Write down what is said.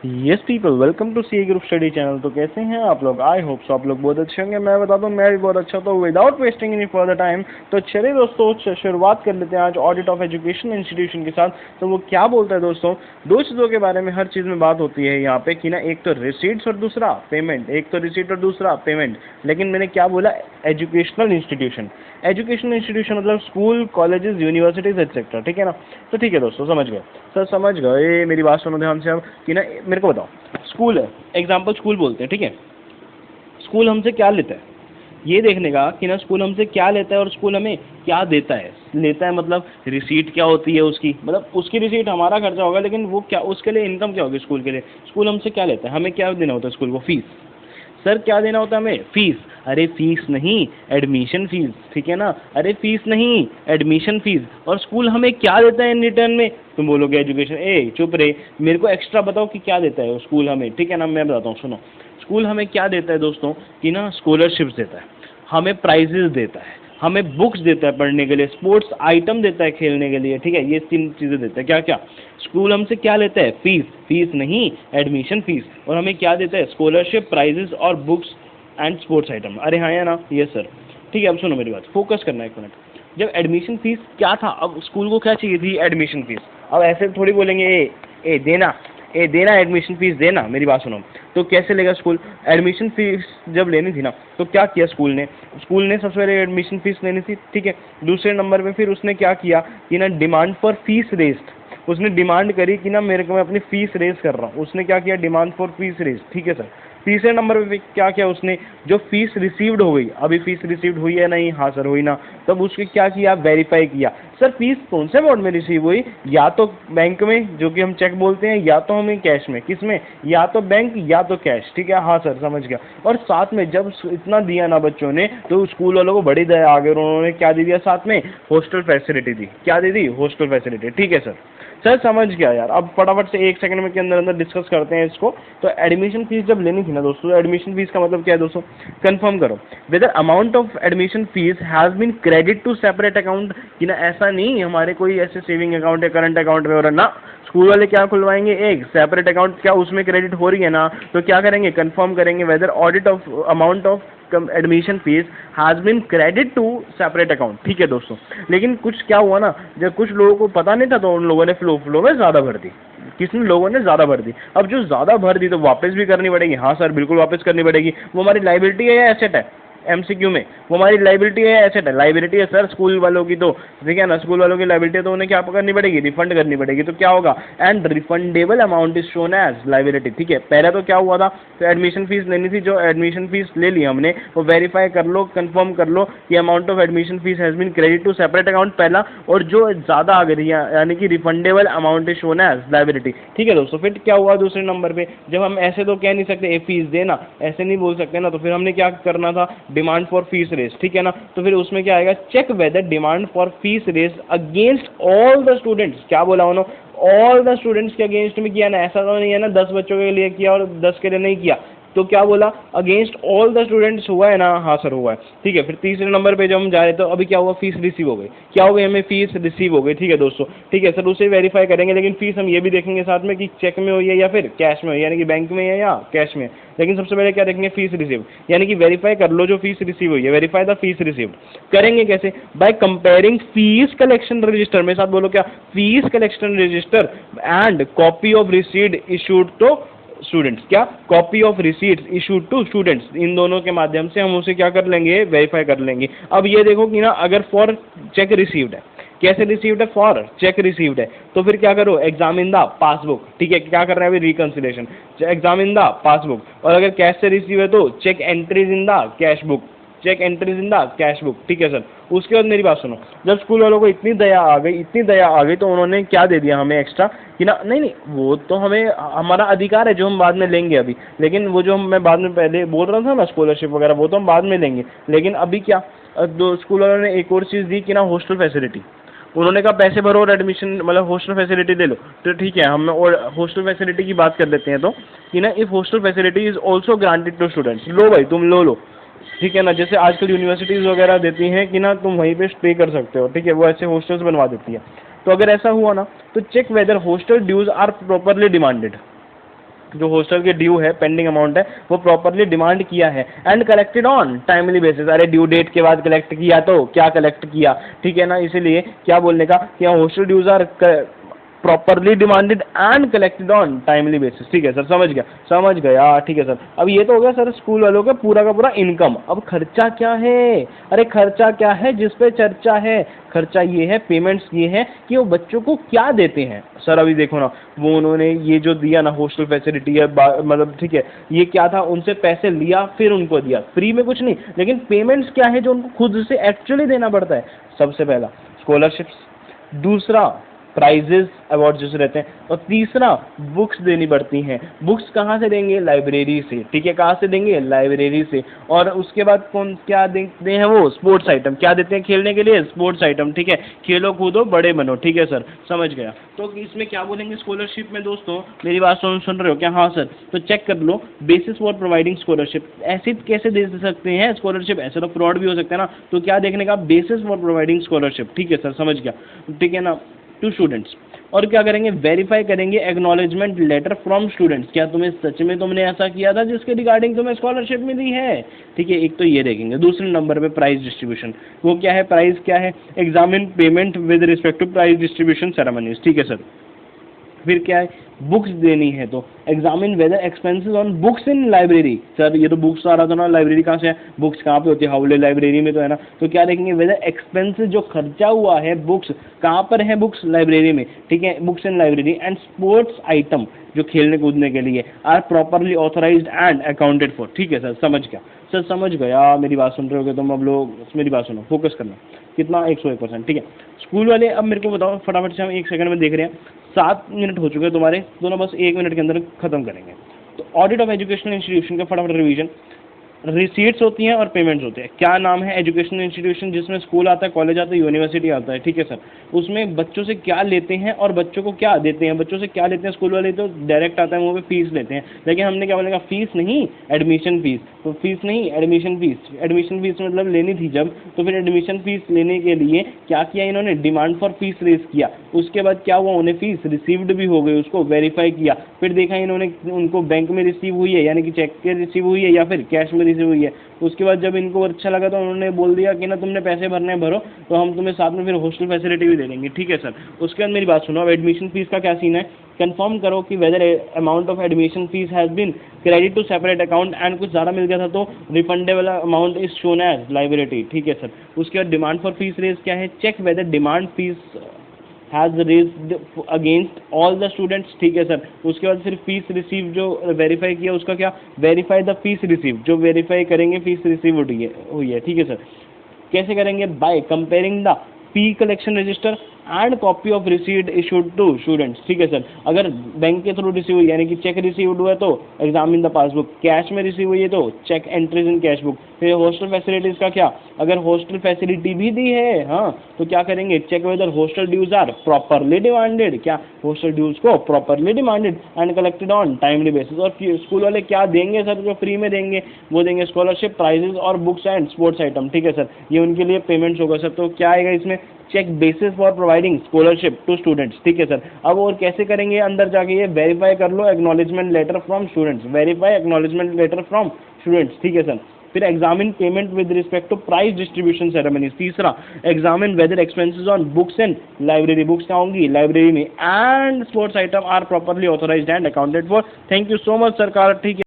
Yes people, welcome to C group study channel. तो कैसे हैं आप लोग? आई होप सो आप लोग बहुत अच्छे होंगे। मैं बताता हूँ मैं भी बहुत अच्छा। तो without wasting any further time, तो चलिए दोस्तों शुरुआत कर लेते हैं आज ऑडिट ऑफ एजुकेशन इंस्टीट्यूशन के साथ। तो वो क्या बोलता है दोस्तों, दो चीज़ों के बारे में हर चीज़ में बात होती है यहाँ पे कि ना, एक तो रिसीट्स और दूसरा पेमेंट। एक तो रिसीट और दूसरा पेमेंट, लेकिन मैंने क्या बोला, एजुकेशनल इंस्टीट्यूशन। एजुकेशनल इंस्टीट्यूशन मतलब स्कूल, कॉलेजेस, यूनिवर्सिटीज एक्सेट्रा, ठीक है ना। तो ठीक है दोस्तों, समझ गए सर, समझ गए। मेरी बात सुनो ध्यान से अब कि ना, मेरे को बताओ, स्कूल है, एग्जाम्पल स्कूल बोलते हैं, ठीक है। स्कूल हमसे क्या लेता है, ये देखने का कि ना स्कूल हमसे क्या लेता है और स्कूल हमें क्या देता है। लेता है मतलब रिसीट क्या होती है उसकी, मतलब उसकी रिसीट हमारा खर्चा होगा, लेकिन वो क्या, उसके लिए इनकम क्या होगी स्कूल के लिए। स्कूल हमसे क्या लेता है, हमें क्या देना होता है स्कूल को, फीस। सर क्या देना होता है हमें, फीस। अरे फीस नहीं, एडमिशन फीस, ठीक है ना। अरे फीस नहीं, एडमिशन फीस। और स्कूल हमें क्या देता है इन रिटर्न में, तुम बोलोगे एजुकेशन। चुप रहे, मेरे को एक्स्ट्रा बताओ कि क्या देता है स्कूल हमें, ठीक है ना। मैं बताता हूँ, सुनो। स्कूल हमें क्या देता है दोस्तों कि ना, स्कॉलरशिप्स देता है, हमें प्राइजेस देता है, हमें बुक्स देता है पढ़ने के लिए, स्पोर्ट्स आइटम देता है खेलने के लिए, ठीक है। ये तीन चीज़ें देता है। क्या क्या स्कूल हमसे क्या लेता है, फीस। फीस नहीं, एडमिशन फीस। और हमें क्या देता है, स्कॉलरशिप, प्राइजेस और बुक्स एंड स्पोर्ट्स आइटम। अरे हाँ या ना, ये सर, ठीक है। अब सुनो मेरी बात, फोकस करना एक मिनट। जब एडमिशन फीस क्या था, अब स्कूल को क्या चाहिए थी, एडमिशन फीस। अब ऐसे थोड़ी बोलेंगे देना एडमिशन फीस देना। मेरी बात सुनो, तो कैसे लेगा स्कूल एडमिशन फीस जब लेनी थी ना, तो क्या किया स्कूल ने सबसे पहले एडमिशन फीस लेनी थी, ठीक है। दूसरे नंबर पे फिर उसने क्या किया कि ना, डिमांड फॉर फीस रेस्ड। उसने डिमांड करी कि ना, मेरे को मैं अपनी फीस रेज कर रहा हूँ। उसने क्या किया, डिमांड फॉर फीस रेज, ठीक है सर। तीसरे नंबर पे क्या किया उसने, जो फीस रिसीव्ड हो गई, अभी फीस रिसीव्ड हुई है नहीं, हाँ सर हुई ना, तब उसके क्या किया, वेरीफाई किया। सर फीस कौन से मोड में रिसीव हुई, या तो बैंक में जो कि हम चेक बोलते हैं, या तो हमें कैश में। किस में, या तो बैंक या तो कैश, ठीक है। हाँ सर समझ गया। और साथ में जब इतना दिया ना बच्चों ने, तो स्कूल वालों को बड़ी दया आ गई, उन्होंने क्या दे दिया साथ में, हॉस्टल फैसिलिटी दी। क्या दे दी, हॉस्टल फैसिलिटी, ठीक है सर। सर समझ गया यार। अब फटाफट से एक सेकंड में के अंदर अंदर डिस्कस करते हैं इसको। तो एडमिशन फीस जब लेनी थी ना दोस्तों, एडमिशन फीस का मतलब क्या है दोस्तों, कंफर्म करो whether amount of admission fees has been credit to separate account. कि ना ऐसा नहीं हमारे कोई ऐसे सेविंग अकाउंट या करंट अकाउंट में हो रहा ना, स्कूल वाले क्या खुलवाएंगे, एक सेपरेट अकाउंट, क्या उसमें क्रेडिट हो रही है ना, तो क्या करेंगे, कंफर्म करेंगे whether audit of amount of admission fees has been credit to separate account, ठीक है दोस्तों। लेकिन कुछ क्या हुआ ना, जब कुछ लोगों को पता नहीं था, तो उन लोगों ने फ्लो में ज्यादा भर दी। किसने, लोगों ने ज्यादा भर दी। अब जो ज्यादा भर दी तो वापस भी करनी पड़ेगी। हाँ सर बिल्कुल वापस करनी पड़ेगी। वो हमारी लाइबिलिटी है या एसेट है, एमसीक्यू में, वो हमारी लाइबिलिटी है या एसेट है, लाइबिलिटी है सर स्कूल वालों की। तो ठीक है ना, स्कूल वालों की लाइबिलिटी है, तो उन्हें क्या करनी पड़ेगी, रिफंड करनी पड़ेगी। तो क्या होगा, and refundable amount is shown as liability, ठीक है। पहले तो क्या हुआ था, तो एडमिशन फीस लेनी थी, जो एडमिशन फीस ले ली हमने, वो वेरीफाई कर लो, कंफर्म कर लो कि amount of admission fees has been credit to separate account, पहला। और जो ज्यादा आ गई यानी कि refundable amount is shown as liability, ठीक है दोस्तों। फिर क्या हुआ दूसरे नंबर पे, जब हम ऐसे तो कह नहीं सकते फीस देना, ऐसे नहीं बोल सकते ना, तो फिर हमने क्या करना था, डिमांड फॉर फीस रेस, ठीक है ना। तो फिर उसमें क्या आएगा, check whether demand for fees raised against all the students. क्या बोला उन्होंने, ऑल द स्टूडेंट्स के अगेंस्ट में किया ना, ऐसा तो नहीं है ना 10 बच्चों के लिए किया और 10 के लिए नहीं किया। तो क्या बोला, अगेंस्ट ऑल द स्टूडेंट्स हुआ है ना, हाँ सर हुआ है, ठीक है। फिर तीसरे नंबर पे जब हम जा रहे तो अभी क्या हुआ, फीस रिसीव हो गई। क्या हो गई, हमें फीस रिसीव हो गई, ठीक है दोस्तों, ठीक है सर। उसे वेरीफाई करेंगे, लेकिन फीस हम ये भी देखेंगे साथ में कि चेक में हुई है या फिर कैश में हुई है, यानी कि बैंक में है या कैश में। लेकिन सबसे पहले क्या देखेंगे, फीस रिसीव, यानी कि वेरीफाई कर लो जो फीस रिसीव हुई है, वेरीफाई द फीस रिसीव्ड। करेंगे कैसे, by comparing fees collection register, मेरे साथ बोलो क्या, fees collection register and copy of receipt issued to students. क्या, copy of receipts issued to students, इन दोनों के माध्यम से हम उसे क्या कर लेंगे, वेरीफाई कर लेंगे। अब ये देखो कि ना, अगर फॉर चेक रिसीव्ड है, कैसे रिसीव्ड है, फॉर चेक रिसीव्ड है, तो फिर क्या करो, एग्जाम इन द पासबुक, ठीक है। क्या कर रहे हैं अभी, reconciliation, exam in the passbook. और अगर कैश से रिसीव है तो check entries in the cash book, check entries in the cash book, ठीक है सर। उसके बाद मेरी बात सुनो, जब स्कूल वालों को इतनी दया आ गई, तो उन्होंने क्या दे दिया हमें एक्स्ट्रा कि ना, नहीं वो तो हमें हमारा अधिकार है जो हम बाद में लेंगे अभी, लेकिन वो जो मैं बाद में पहले बोल रहा था ना, स्कॉलरशिप वगैरह, वो तो हम बाद में लेंगे। लेकिन अभी क्या, दो स्कूल वालों ने एक और चीज़ दी कि ना, हॉस्टल फैसिलिटी। उन्होंने कहा पैसे भरो और एडमिशन मतलब हॉस्टल फैसिलिटी ले लो। तो ठीक है, हम और हॉस्टल फैसिलिटी की बात कर लेते हैं। तो कि ना, if hostel facility is also granted to students, लो भाई तुम लो, ठीक है ना। जैसे आजकल यूनिवर्सिटीज़ वगैरह देती हैं कि ना, तुम वहीं पे स्टे कर सकते हो, ठीक है, वो ऐसे हॉस्टल्स बनवा देती है। तो अगर ऐसा हुआ ना, तो check whether hostel dues are properly demanded, जो हॉस्टल के ड्यू है, पेंडिंग अमाउंट है, वो प्रॉपरली डिमांड किया है and collected on timely basis. अरे ड्यू डेट के बाद कलेक्ट किया तो क्या कलेक्ट किया, ठीक है ना, इसीलिए क्या बोलने का कि hostel dues are properly demanded and collected on timely basis. ठीक है सर, समझ गया, ठीक है सर। अब ये तो हो गया सर स्कूल वालों का पूरा इनकम। अब खर्चा क्या है, अरे खर्चा क्या है जिस पे चर्चा है, खर्चा ये है, पेमेंट्स ये है कि वो बच्चों को क्या देते हैं। सर अभी देखो ना, वो उन्होंने ये जो दिया ना हॉस्टल फैसिलिटी है, मतलब ठीक है, ये क्या था, उनसे पैसे लिया फिर उनको दिया, फ्री में कुछ नहीं, लेकिन पेमेंट्स क्या है जो उनको खुद से एक्चुअली देना पड़ता है। सबसे पहला स्कॉलरशिप्स, दूसरा प्राइजेस अवार्ड जैसे रहते हैं, और तीसरा बुक्स देनी पड़ती हैं। बुक्स कहाँ से देंगे, लाइब्रेरी से, ठीक है, कहाँ से देंगे, लाइब्रेरी से। और उसके बाद कौन क्या देते हैं, वो स्पोर्ट्स आइटम, क्या देते हैं खेलने के लिए, स्पोर्ट्स आइटम, ठीक है, खेलो कूदो बड़े बनो, ठीक है सर, समझ गया। तो इसमें क्या बोलेंगे स्कॉलरशिप में दोस्तों, मेरी बात सुन रहे हो क्या, हाँ सर, तो चेक कर लो, बेसिस फॉर प्रोवाइडिंग स्कॉलरशिप। ऐसे कैसे दे सकते हैं स्कॉलरशिप, ऐसे तो फ्रॉड भी हो सकता है ना, तो क्या देखने का, बेसिस फॉर प्रोवाइडिंग स्कॉलरशिप, ठीक है सर, समझ गया, ठीक है ना, टू स्टूडेंट्स। और क्या करेंगे, वेरीफाई करेंगे एक्नॉलेजमेंट लेटर फ्रॉम स्टूडेंट्स, क्या तुम्हें सच में तुमने ऐसा किया था जिसके रिगार्डिंग तुम्हें स्कॉलरशिप मिली है, ठीक है, एक तो ये देखेंगे। दूसरे नंबर पे प्राइज डिस्ट्रीब्यूशन, वो क्या है, प्राइस क्या है, examine payment with respect to prize distribution ceremonies, ठीक है सर। फिर क्या है, बुक्स देनी है तो examine whether expenses on books in library. Sir ये तो बुक्स आ रहा था ना, लाइब्रेरी कहाँ से है, बुक्स कहाँ पे होती है, हाउले लाइब्रेरी में तो है ना, तो क्या देखेंगे, वेदर एक्सपेंसेस जो खर्चा हुआ है, बुक्स कहाँ पर है, बुक्स लाइब्रेरी में, ठीक है, books in library, and sports item जो खेलने कूदने के लिए are properly authorised and accounted for, ठीक है सर, समझ गया सर, समझ गया, मेरी बात सुन रहे होगे तुम, अब लोग मेरी बात सुनो, फोकस करना, कितना 101%, ठीक है। स्कूल वाले अब मेरे को बताओ फटाफट से, हम 1 सेकंड में देख रहे हैं, 7 मिनट हो चुके हैं तुम्हारे दोनों, बस 1 मिनट के अंदर खत्म करेंगे। तो ऑडिट ऑफ एजुकेशनल इंस्टीट्यूशन का फटाफट रिवीजन, रिसीट्स होती हैं और पेमेंट्स होते हैं। क्या नाम है एजुकेशनल इंस्टीट्यूशन, जिसमें स्कूल आता है, कॉलेज आता है, यूनिवर्सिटी आता है, ठीक है सर। उसमें बच्चों से क्या लेते हैं और बच्चों को क्या देते हैं, बच्चों से क्या लेते हैं स्कूल वाले, तो डायरेक्ट आता है वहाँ पे फीस लेते हैं, लेकिन हमने क्या बोलेगा, फीस नहीं एडमिशन फीस, तो फीस नहीं एडमिशन फीस, एडमिशन फीस मतलब लेनी थी जब, तो फिर एडमिशन फीस लेने के लिए क्या किया इन्होंने, डिमांड फॉर फीस रेज किया। उसके बाद क्या हुआ, उन्हें फीस रिसीव्ड भी हो गई, उसको वेरीफाई किया, फिर देखा इन्होंने उनको बैंक में रिसीव हुई है, यानी कि चेक के रिसीव हुई है या फिर कैश में रिसीव हुई है। उसके बाद जब इनको अच्छा लगा तो उन्होंने बोल दिया कि ना तुमने पैसे भरने हैं भरो, तो हम तुम्हें साथ में फिर हॉस्टल फैसिलिटी भी दे देंगे, ठीक है सर। उसके बाद मेरी बात सुनो, अब एडमिशन फीस का क्या सीन है, कंफर्म करो कि whether amount of admission fees has been credit to separate account, and कुछ ज़्यादा मिल गया था तो refundable amount is shown as liability, ठीक है सर। उसके बाद डिमांड फॉर फीस रेज क्या है, check whether demand fees has raised against all the students, ठीक है सर। उसके बाद फिर फीस रिसीव जो वेरीफाई किया, उसका क्या, वेरीफाई द फीस रिसीव, जो वेरीफाई करेंगे फीस रिसीव हुई है, ठीक है सर। कैसे करेंगे, by comparing the fee collection register and copy of receipt issued to students, ठीक है सर। अगर बैंक के थ्रू रिसीव हुई, यानी कि चेक रिसीव्ड हुआ है तो एग्जामिन द पासबुक, कैश में रिसीव हुई है तो check entries in cash book. फिर हॉस्टल फैसिलिटीज का क्या, अगर हॉस्टल फैसिलिटी भी दी है, हाँ, तो क्या करेंगे, check whether hostel dues are properly demanded, क्या हॉस्टल ड्यूज को properly demanded and collected on timely basis. और स्कूल वाले क्या देंगे सर, जो फ्री में देंगे, वो देंगे स्कॉलरशिप, प्राइजेस और बुक्स एंड स्पोर्ट्स आइटम, ठीक है सर, ये उनके लिए पेमेंट्स होगा सर। तो क्या आएगा इसमें, check basis for providing scholarship to students, ठीक है सर। अब और कैसे करेंगे, अंदर जाके ये वेरीफाई कर लो acknowledgement letter from students, verify acknowledgement letter from students, ठीक है सर। फिर examine payment with respect to prize distribution ceremonies. तीसरा, examine whether expenses on books and library, books क्या होंगी लाइब्रेरी में, and sports item are properly authorised and accounted for. Thank you so much सरकार, ठीक है।